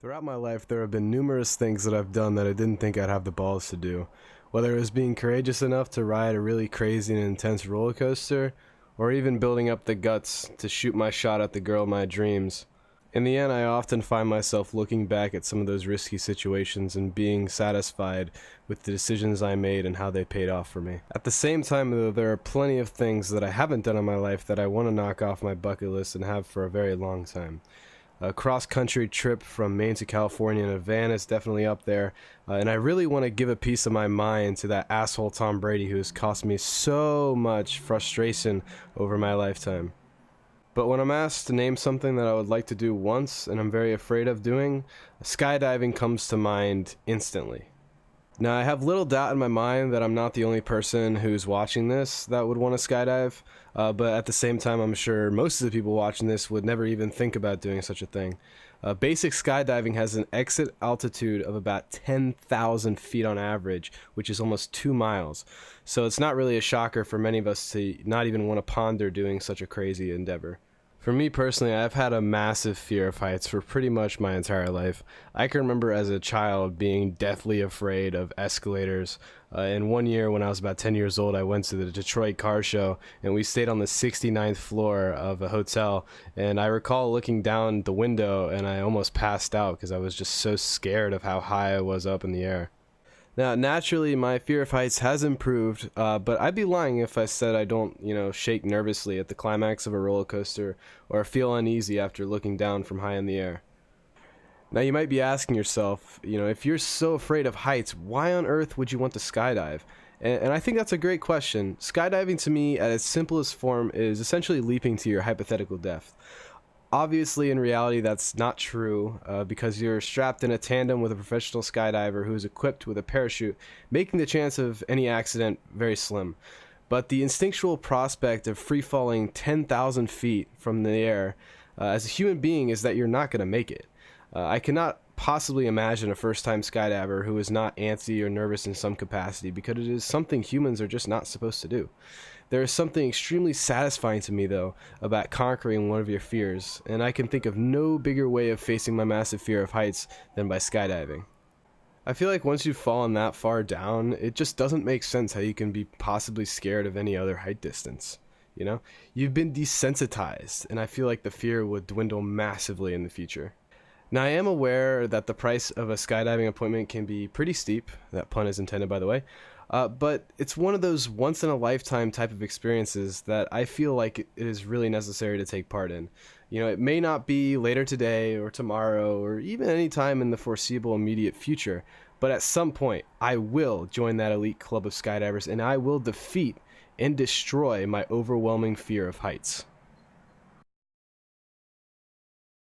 Throughout my life, there have been numerous things that I've done that I didn't think I'd have the balls to do. Whether it was being courageous enough to ride a really crazy and intense roller coaster, or even building up the guts to shoot my shot at the girl of my dreams. In the end, I often find myself looking back at some of those risky situations and being satisfied with the decisions I made and how they paid off for me. At the same time, though, there are plenty of things that I haven't done in my life that I want to knock off my bucket list and have for a very long time. A cross-country trip from Maine to California in a van is definitely up there, and I really want to give a piece of my mind to that asshole Tom Brady who has cost me so much frustration over my lifetime. But when I'm asked to name something that I would like to do once and I'm very afraid of doing, skydiving comes to mind instantly. Now, I have little doubt in my mind that I'm not the only person who's watching this that would want to skydive, but at the same time, I'm sure most of the people watching this would never even think about doing such a thing. Basic skydiving has an exit altitude of about 10,000 feet on average, which is almost 2 miles. So it's not really a shocker for many of us to not even want to ponder doing such a crazy endeavor. For me personally, I've had a massive fear of heights for pretty much my entire life. I can remember as a child being deathly afraid of escalators. And one year when I was about 10 years old, I went to the Detroit Car Show and we stayed on the 69th floor of a hotel. And I recall looking down the window and I almost passed out because I was just so scared of how high I was up in the air. Now, naturally, my fear of heights has improved, but I'd be lying if I said I don't, shake nervously at the climax of a roller coaster or feel uneasy after looking down from high in the air. Now, you might be asking yourself, if you're so afraid of heights, why on earth would you want to skydive? And I think that's a great question. Skydiving to me, at its simplest form, is essentially leaping to your hypothetical death. Obviously, in reality, that's not true because you're strapped in a tandem with a professional skydiver who is equipped with a parachute, making the chance of any accident very slim. But the instinctual prospect of free falling 10,000 feet from the air as a human being is that you're not going to make it. I cannot possibly imagine a first-time skydiver who is not antsy or nervous in some capacity because it is something humans are just not supposed to do. There is something extremely satisfying to me, though, about conquering one of your fears, and I can think of no bigger way of facing my massive fear of heights than by skydiving. I feel like once you've fallen that far down, it just doesn't make sense how you can be possibly scared of any other height distance. You've been desensitized, and I feel like the fear would dwindle massively in the future. Now, I am aware that the price of a skydiving appointment can be pretty steep, that pun is intended by the way, but it's one of those once-in-a-lifetime type of experiences that I feel like it is really necessary to take part in. It may not be later today or tomorrow or even any time in the foreseeable immediate future, but at some point I will join that elite club of skydivers and I will defeat and destroy my overwhelming fear of heights.